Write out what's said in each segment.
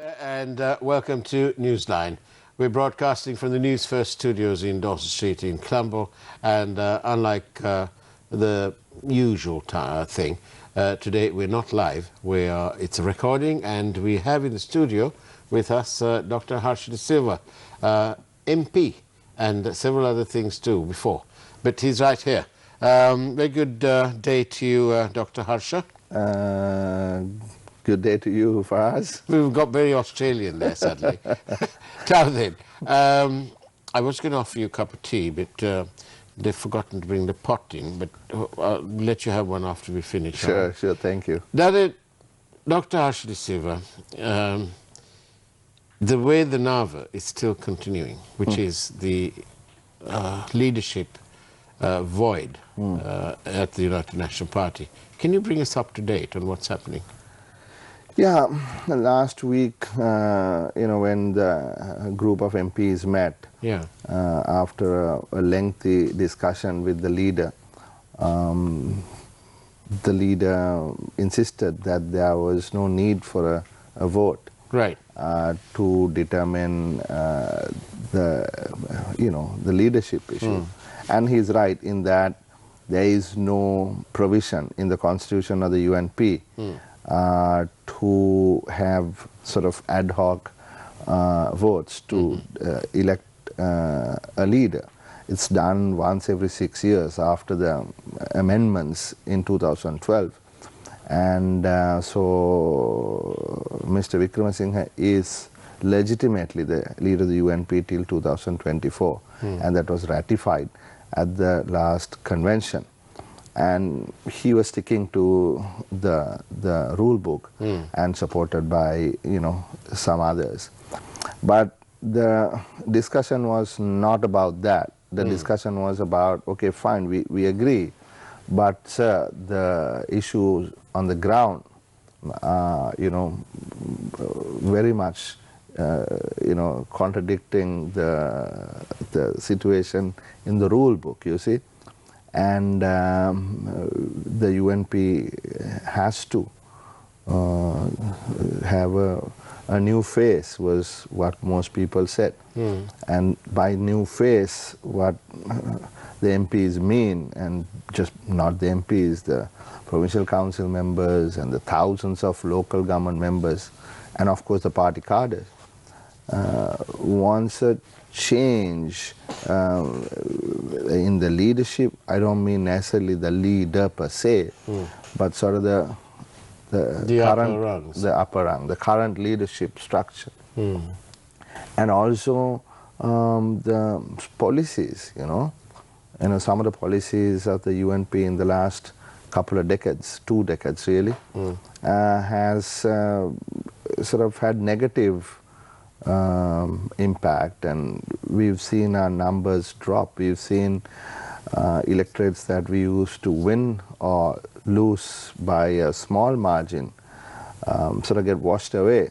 And welcome to Newsline. We're broadcasting from the Newsfirst studios in Dawson Street in Colombo, and unlike the usual thing, today we're not live. It's a recording, and we have in the studio with us Dr. Harsha De Silva, MP, and several other things too before. But he's right here. Very good day to you, Dr. Harsha. Good day to you, Faraz. We've got very Australian there, sadly. Now then, I was going to offer you a cup of tea, but they've forgotten to bring the pot in, but I'll let you have one after we finish. Sure, thank you. Now then, Dr. Harsha De Silva, the way the Nava is still continuing, which is the leadership void at the United National Party, can you bring us up to date on what's happening? Yeah, last week, when the group of MPs met, after a lengthy discussion with the leader insisted that there was no need for a vote, right, to determine the leadership issue. And he's right in that there is no provision in the constitution of the UNP to have sort of ad hoc votes to elect a leader. It's done once every 6 years after the amendments in 2012. And so Mr. Wickremesinghe is legitimately the leader of the UNP till 2024, and that was ratified at the last convention. And he was sticking to the rule book and supported by some others. But the discussion was not about that. The discussion was about, okay, fine, we agree, but the issues on the ground, very much contradicting the situation in the rule book, you see. And the UNP has to have a new face, was what most people said. And by new face, what the MPs mean, and just not the MPs, the provincial council members and the thousands of local government members, and of course the party cadres, wants a change in the leadership. I don't mean necessarily the leader per se, but sort of the upper rung, the current leadership structure. And also the policies, some of the policies of the UNP in the last couple of decades, 2 decades really, has sort of had negative impact, and we've seen our numbers drop. We've seen electorates that we used to win or lose by a small margin sort of get washed away.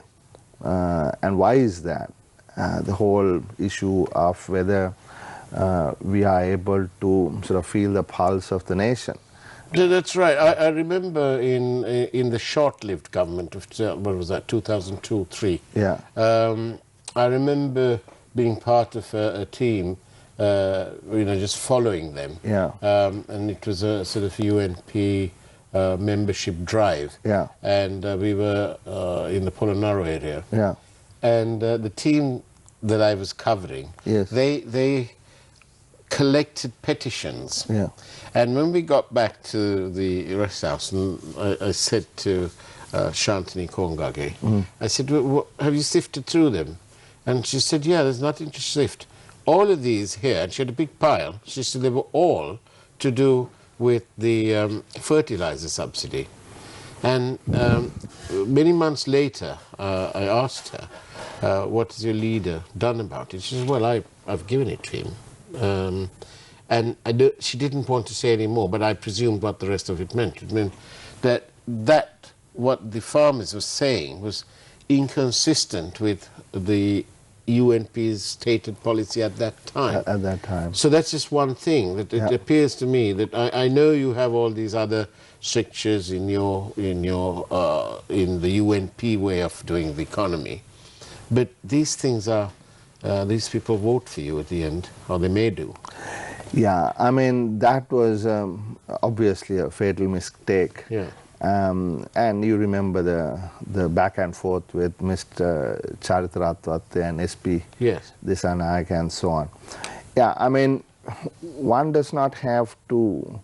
And why is that? The whole issue of whether we are able to sort of feel the pulse of the nation. That's right. I remember in the short-lived government of, what was that, 2002-03. Yeah. I remember being part of a team, just following them. Yeah. And it was a sort of UNP membership drive. Yeah. And we were in the Polonnaru area. Yeah. And the team that I was covering, yes, they collected petitions. Yeah. And when we got back to the rest house, and I said to Shantini Kongage, I said, have you sifted through them? And she said, yeah, there's nothing to sift. All of these here, and she had a big pile, she said they were all to do with the fertilizer subsidy. And many months later, I asked her, what has your leader done about it? She said, well, I've given it to him. And she didn't want to say any more, but I presumed what the rest of it meant. It meant that what the farmers were saying was inconsistent with the UNP's stated policy at that time. At that time. So that's just one thing. That it appears to me that I know you have all these other strictures in the UNP way of doing the economy, But these things are, these people vote for you at the end, or they may do. Yeah, I mean, that was obviously a fatal mistake. Yeah. And you remember the back and forth with Mr. Charitharathwate and SP Yes. Disanayak and so on. Yeah, I mean, one does not have to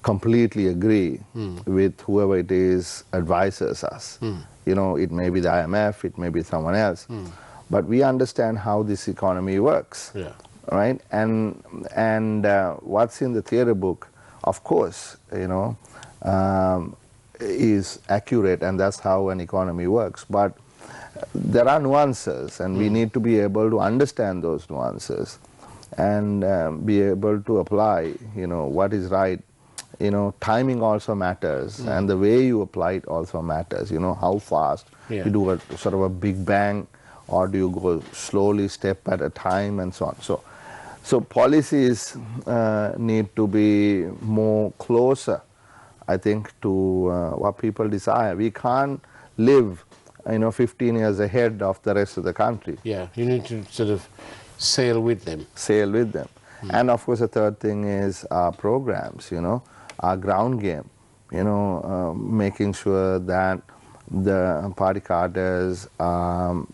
completely agree with whoever it is advises us. You know, it may be the IMF, it may be someone else, but we understand how this economy works. Yeah. Right, and what's in the theory book, of course, you know, is accurate, and that's how an economy works. But there are nuances, and we need to be able to understand those nuances, and be able to apply, you know, what is right. You know, timing also matters, and the way you apply it also matters. You know, how fast you do a sort of a big bang, or do you go slowly, step at a time, and so on. So policies need to be more closer, I think, to what people desire. We can't live, you know, 15 years ahead of the rest of the country. Yeah, you need to sort of sail with them. Sail with them. And of course, the third thing is our programs, you know, our ground game, you know, making sure that the party cadres,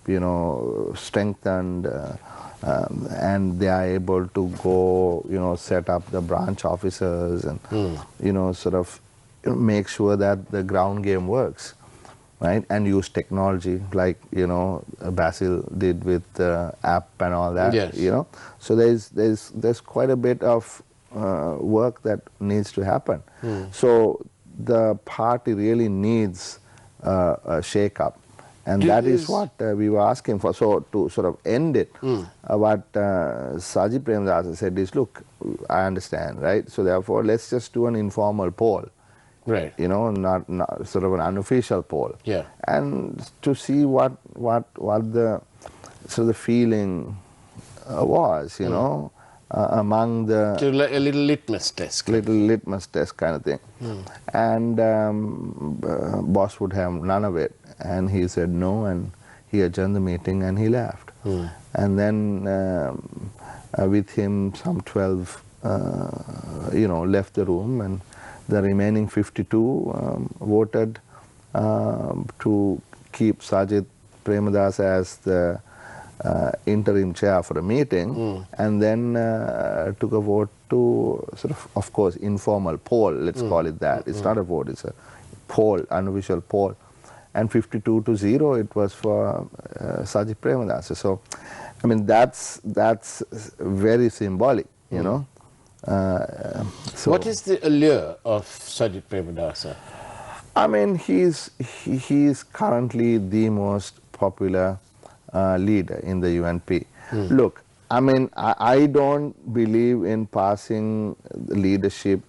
you know, strengthened, and they are able to go, you know, set up the branch officers and, you know, sort of make sure that the ground game works, right? And use technology like, you know, Basil did with the app and all that, Yes. you know. So there's quite a bit of work that needs to happen. So the party really needs a shake-up. And that is what we were asking for. So to sort of end it, what Sajid Premadasa said is, look, I understand, right? So therefore, let's just do an informal poll. Right. You know, not sort of an unofficial poll. Yeah. And to see what the sort of the feeling was, you know, among the... A little litmus test. Little litmus test kind of thing. And boss would have none of it. And he said no, and he adjourned the meeting and he left. And then with him, some 12, you know, left the room, and the remaining 52 voted to keep Sajid Premadasa as the interim chair for a meeting, and then took a vote to sort of course, informal poll, let's call it that. It's not a vote, it's a poll, unofficial poll. And 52-0, it was for Sajid Premadasa. So, I mean, that's very symbolic, you know. So What is the allure of Sajid Premadasa? I mean, he's currently the most popular leader in the UNP. Look, I mean, I don't believe in passing leadership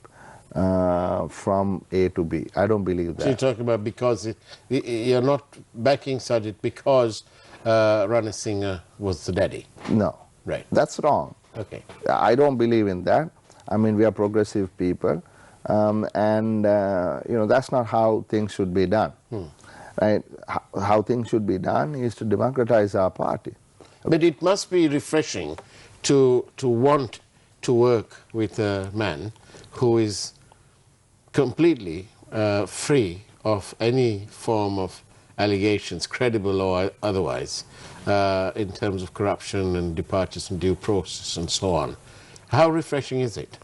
from A to B. I don't believe that. So you're talking about because you're not backing Sajid because Rana Singh was the daddy? No. Right. That's wrong. Okay. I don't believe in that. I mean, we are progressive people, and you know, that's not how things should be done. Right? How things should be done is to democratize our party. But it must be refreshing to want to work with a man who is completely free of any form of allegations, credible or otherwise, in terms of corruption and departures and due process and so on. How refreshing is it?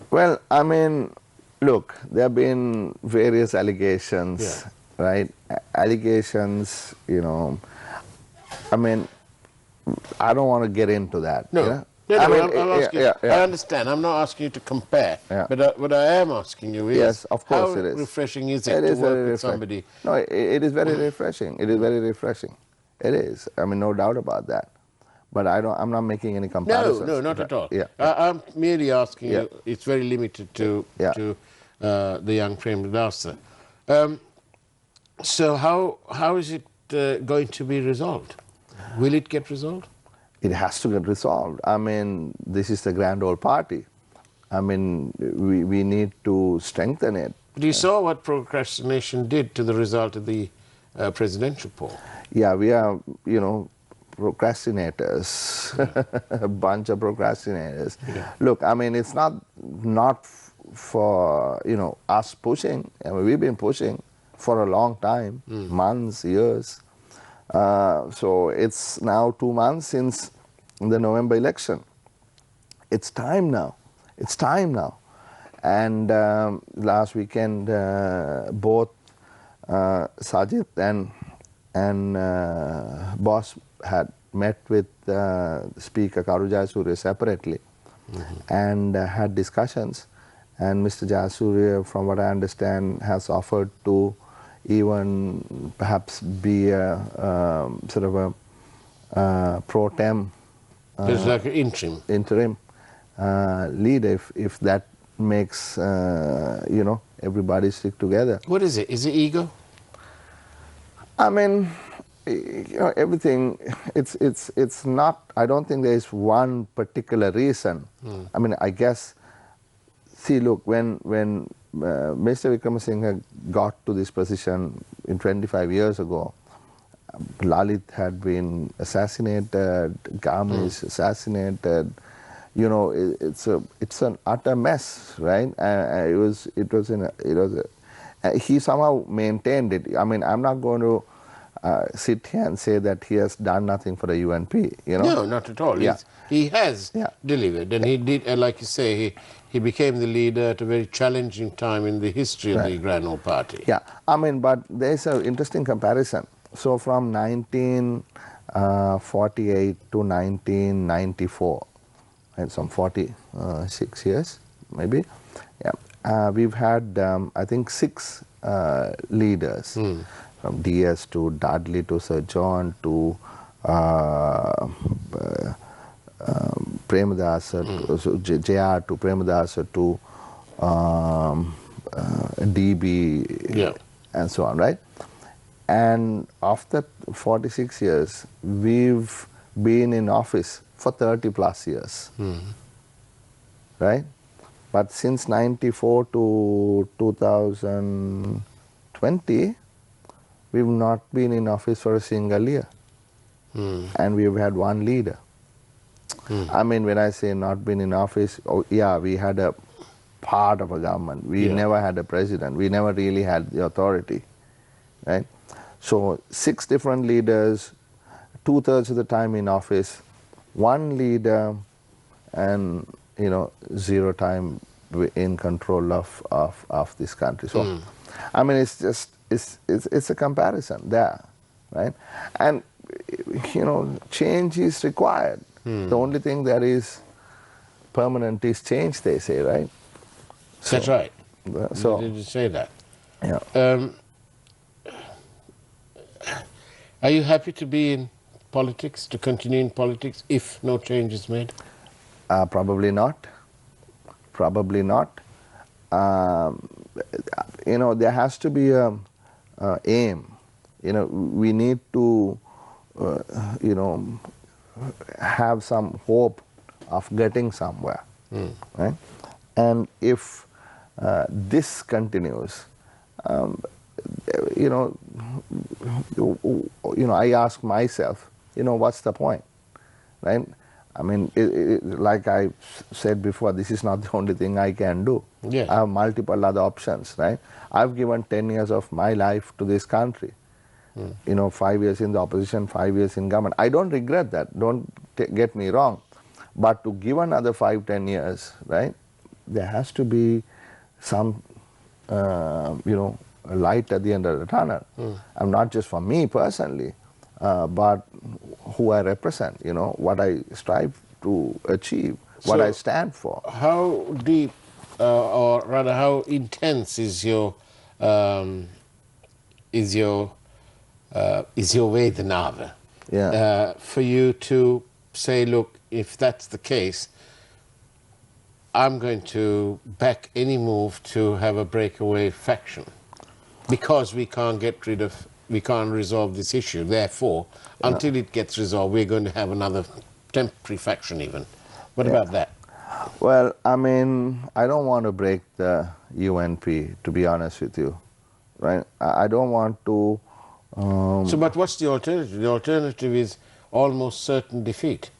Well, I mean, look, there have been various allegations, right? Allegations, you know, I mean, I don't want to get into that. No. You know? I'm asking, I understand. I'm not asking you to compare. But what I am asking you is, yes, of course how it is. refreshing is it to work with somebody? No, it is very refreshing. It is very refreshing. It is. I mean, no doubt about that. But I'm not making any comparisons. No, not at all. Yeah. I'm merely asking you, it's very limited to the young Premadasa. So how is it going to be resolved? Will it get resolved? It has to get resolved. I mean, this is the grand old party. I mean, we need to strengthen it. But you saw what procrastination did to the result of the presidential poll. Yeah, we are, procrastinators, a bunch of procrastinators. Yeah. Look, I mean, it's not for, us pushing. I mean, we've been pushing for a long time, months, years. So it's now 2 months since the November election. It's time now. It's time now. And last weekend, both Sajid and boss had met with Speaker Karu Jayasuriya separately and had discussions. And Mr. Jayasuriya, from what I understand, has offered to even perhaps be a sort of a pro tem It's like an interim. leader if that makes everybody stick together. What is it? Is it ego? I mean, everything. It's not. I don't think there is one particular reason. I mean, I guess. See, look, when Mr. Wickramasinghe got to this position in 25 years ago, Lalit had been assassinated, Gama is assassinated. It's an utter mess, right? He somehow maintained it. I mean, I'm not going to sit here and say that he has done nothing for the UNP. No, not at all. Yeah. He has Yeah. delivered, and he did, like you say, he became the leader at a very challenging time in the history of the Grand Old Party. Yeah, I mean, but there's an interesting comparison. So from 1948 to 1994, and some 46 years, maybe. Yeah, we've had, I think, 6 leaders, from DS to Dudley to Sir John to Premadasa, to JR to Premadasa to DB, and so on, right? And after 46 years, we've been in office for 30 plus years, right? But since 94 to 2020, we've not been in office for a single year. And we've had one leader. I mean, when I say not been in office, we had a part of a government. We never had a president. We never really had the authority, right? So 6 different leaders, 2/3 of the time in office, one leader, and 0 time in control of this country. So, I mean, it's just it's a comparison there, right? And change is required. The only thing that is permanent is change, they say, right? So, That's right. So Did you say that? Yeah. Are you happy to be in politics, to continue in politics, if no change is made? Probably not. Probably not. There has to be a aim. We need to, have some hope of getting somewhere, right? And if this continues, I ask myself, what's the point, right? I mean, like I said before, this is not the only thing I can do. Yeah. I have multiple other options, right? I've given 10 years of my life to this country. 5 years in the opposition, 5 years in government. I don't regret that, don't get me wrong. But to give another 5-10 years, right, there has to be some, light at the end of the tunnel. And not just for me personally, but who I represent, what I strive to achieve, what I stand for. How deep, or rather how intense is your Vedanava? Yeah. For you to say, look, if that's the case, I'm going to back any move to have a breakaway faction, because we can't resolve this issue. Therefore, until it gets resolved, we're going to have another temporary faction even. What about that? Well, I mean, I don't want to break the UNP, to be honest with you, right? I don't want to So, but what's the alternative? The alternative is almost certain defeat.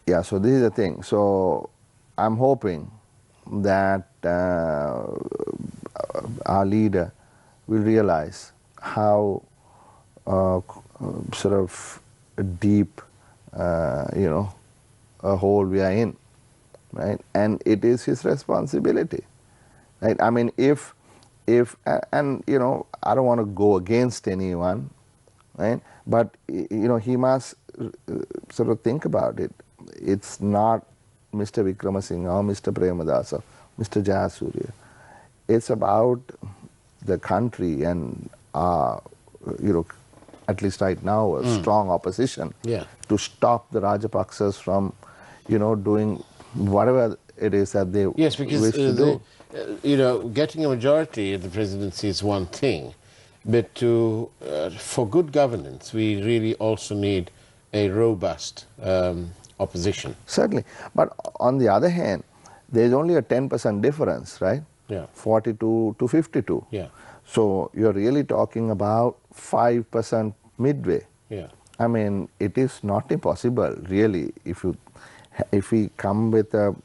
Yeah, so this is the thing. So I'm hoping that our leader will realize how sort of deep, a hole we are in, right? And it is his responsibility, right? I mean, if and I don't want to go against anyone, right? But he must sort of think about it. It's not Mr. Wickramasinghe or Mr. Premadasa, Mr. Jayasuriya. It's about the country and at least right now, a strong opposition to stop the Rajapaksas from, doing whatever it is that they yes, because wish to do. Getting a majority in the presidency is one thing, but for good governance, we really also need a robust opposition. Certainly, but on the other hand, there is only a 10% difference, right? Yeah. 42 to 52. Yeah. So you're really talking about 5% midway. Yeah. I mean, it is not impossible, really, if we come with a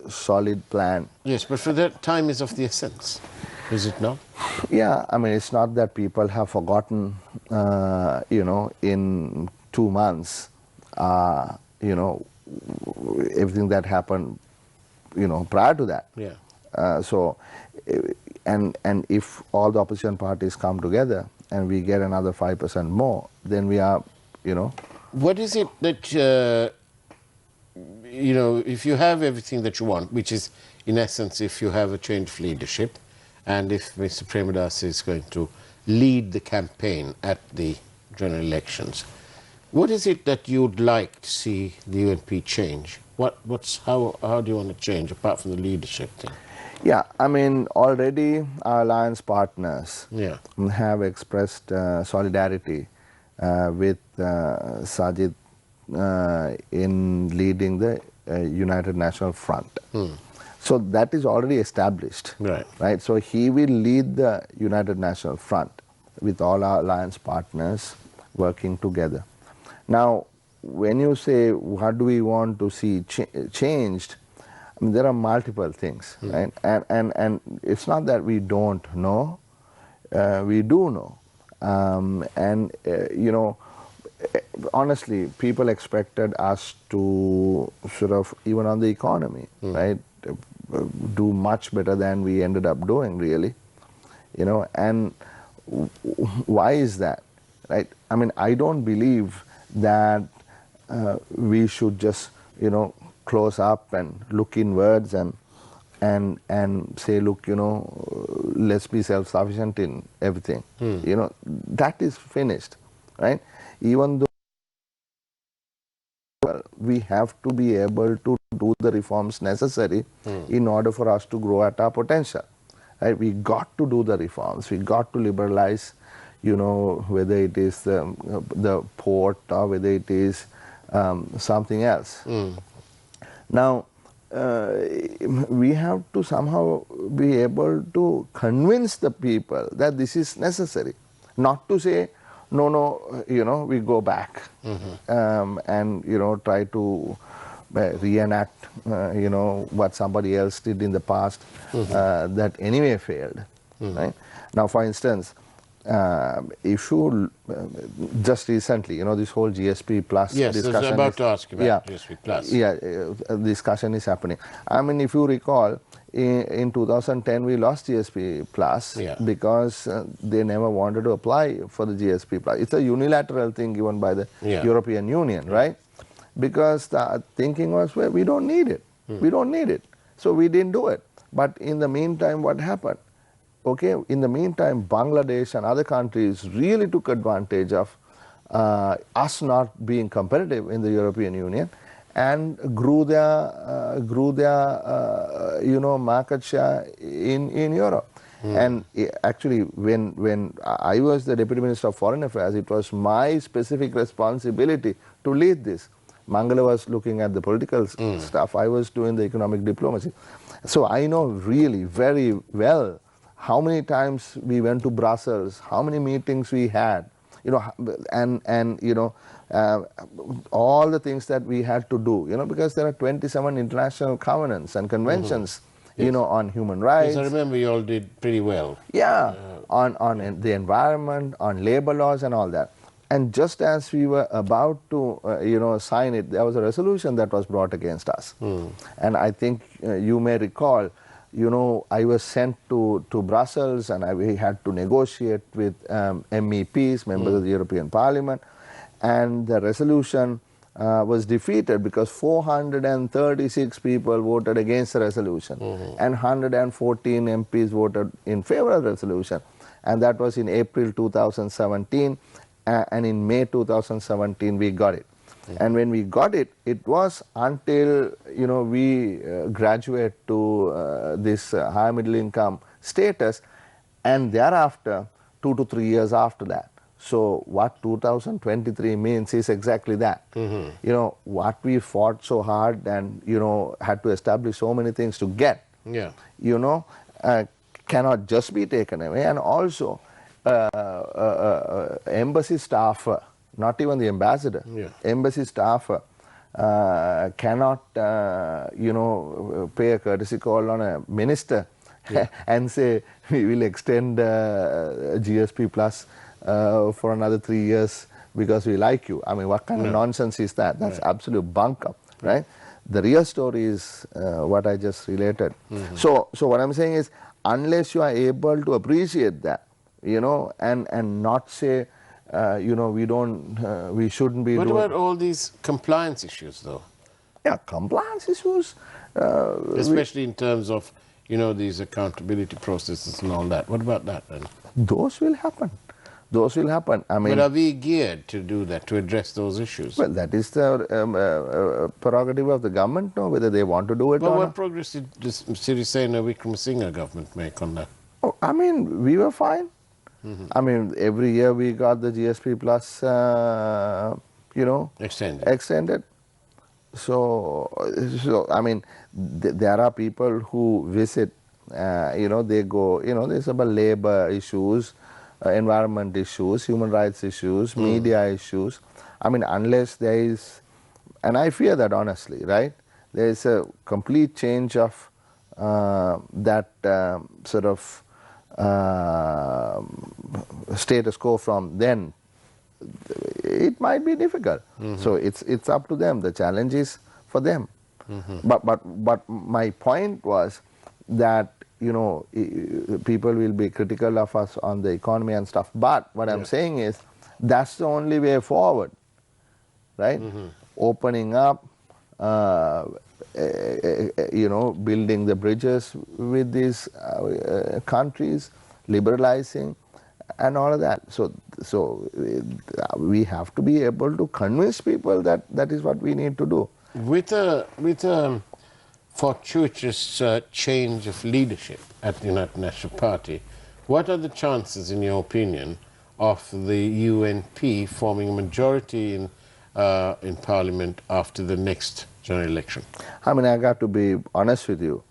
solid plan. Yes, but for that, time is of the essence, is it not? Yeah, I mean, it's not that people have forgotten, in 2 months, everything that happened, prior to that. Yeah. And if all the opposition parties come together and we get another 5% more, then we are, What is it that, if you have everything that you want, which is, in essence, if you have a change of leadership, and if Mr. Premadasa is going to lead the campaign at the general elections, what is it that you'd like to see the UNP change? How do you want to change, apart from the leadership thing? Yeah, I mean, already our alliance partners have expressed solidarity with Sajid in leading the United National Front. So that is already established, right? So he will lead the United National Front with all our alliance partners working together. Now, when you say what do we want to see changed, I mean, there are multiple things, right? And it's not that we don't know, we do know. Honestly, people expected us to sort of, even on the economy, right, do much better than we ended up doing, really. And why is that, right? I mean, I don't believe that we should just, close up and look inwards and say, look, let's be self-sufficient in everything. That is finished, right? Even though we have to be able to do the reforms necessary in order for us to grow at our potential, right? We got to do the reforms. We got to liberalize, whether it is the port or whether it is something else. Now, we have to somehow be able to convince the people that this is necessary. Not to say, no, we go back and, try to reenact, what somebody else did in the past that anyway failed. Right? Now, for instance, if you just recently, this whole GSP Plus discussion. Yes, I was about to ask you about GSP Plus. Discussion is happening. I mean, if you recall, in 2010 we lost GSP Plus because they never wanted to apply for the GSP Plus. It's a unilateral thing given by the European Union, right? Because the thinking was, well, we don't need it. We don't need it. So we didn't do it. But in the meantime, what happened? Okay, in the meantime, Bangladesh and other countries really took advantage of us not being competitive in the European Union and grew their market share in Europe. And actually, when I was the Deputy Minister of Foreign Affairs, it was my specific responsibility to lead this. Mangala was looking at the political stuff. I was doing the economic diplomacy. So I know really very well how many times we went to Brussels, how many meetings we had, you know, and you know, all the things that we had to do, you know, because there are 27 international covenants and conventions, you know, on human rights. Yes, I remember you all did pretty well. Yeah, on the environment, on labor laws and all that. And just as we were about to, you know, sign it, there was a resolution that was brought against us. And I think you may recall, you know, I was sent to Brussels, and we had to negotiate with MEPs, members of the European Parliament, and the resolution was defeated because 436 people voted against the resolution, and 114 MPs voted in favor of the resolution. And that was in April 2017, and in May 2017 we got it. And when we got it, it was until, you know, we graduate to this high middle income status, and thereafter 2 to 3 years after that. So what 2023 means is exactly that. You know, what we fought so hard and, you know, had to establish so many things to get, you know, cannot just be taken away. And also embassy staffer, not even the ambassador, embassy staffer cannot, you know, pay a courtesy call on a minister and say, we will extend GSP Plus for another 3 years because we like you. I mean, what kind of nonsense is that? That's absolute bunkum, right? The real story is what I just related. So what I'm saying is, unless you are able to appreciate that, you know, and not say, you know, we shouldn't be What doing... about all these compliance issues, though? Yeah, compliance issues. Especially in terms of, you know, these accountability processes and all that. What about that then? Those will happen. Those will happen. I mean, but are we geared to do that, to address those issues? Well, that is the prerogative of the government, no, whether they want to do it but or what not. progress did the Sirisena Wickremesinghe government make on that? Oh, I mean, we were fine. I mean, every year we got the GSP Plus, you know, extended. So I mean, there are people who visit, you know, they go, you know, there's about labor issues, environment issues, human rights issues, media issues. I mean, unless there is, and I fear that honestly, right? There is a complete change of that sort of status quo from then. It might be difficult. So it's up to them. The challenge is for them. But my point was that, you know, people will be critical of us on the economy and stuff. But what I'm saying is, that's the only way forward, right? Opening up, you know, building the bridges with these countries, liberalizing, and all of that. So we have to be able to convince people that that is what we need to do. With a fortuitous change of leadership at the United National Party, what are the chances, in your opinion, of the UNP forming a majority in Parliament after the next general election? I mean, I got to be honest with you,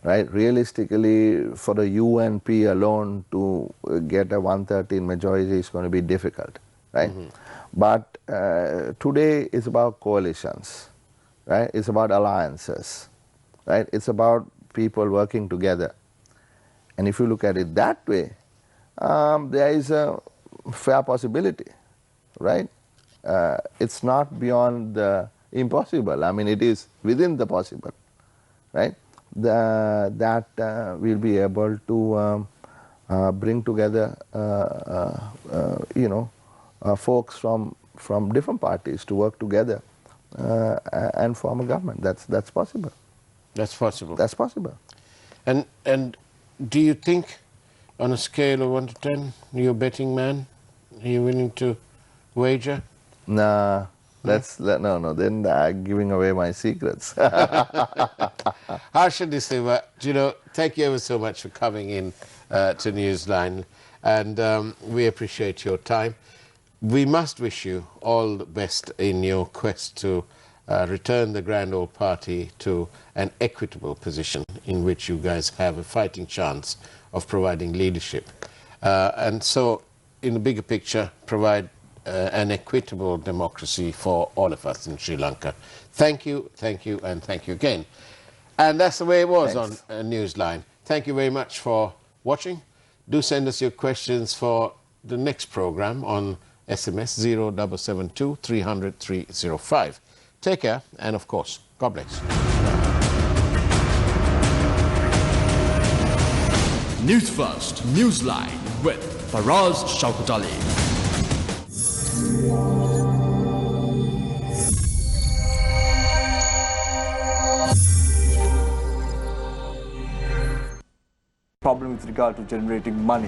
right? Realistically, for the UNP alone to get a 113 majority is going to be difficult, right? But today is about coalitions, right? It's about alliances, right? It's about people working together. And if you look at it that way, there is a fair possibility, right? It's not beyond the impossible. I mean, it is within the possible, right? That we'll be able to bring together, you know, folks from different parties to work together and form a government. That's possible. That's possible. That's possible. And do you think, on a scale of 1 to 10, you're a betting man? Are you willing to wager? Nah. No, then I'm giving away my secrets. Harsha De Silva, you know, thank you ever so much for coming in to Newsline, and we appreciate your time. We must wish you all the best in your quest to return the Grand Old Party to an equitable position in which you guys have a fighting chance of providing leadership. And so, in the bigger picture, provide an equitable democracy for all of us in Sri Lanka. Thank you, and thank you again. And that's the way it was. Thanks. On Newsline. Thank you very much for watching. Do send us your questions for the next program on SMS 0772 300 305. Take care, and of course, God bless. News First, Newsline with Faraz Shauketaly. Problem with regard to generating money.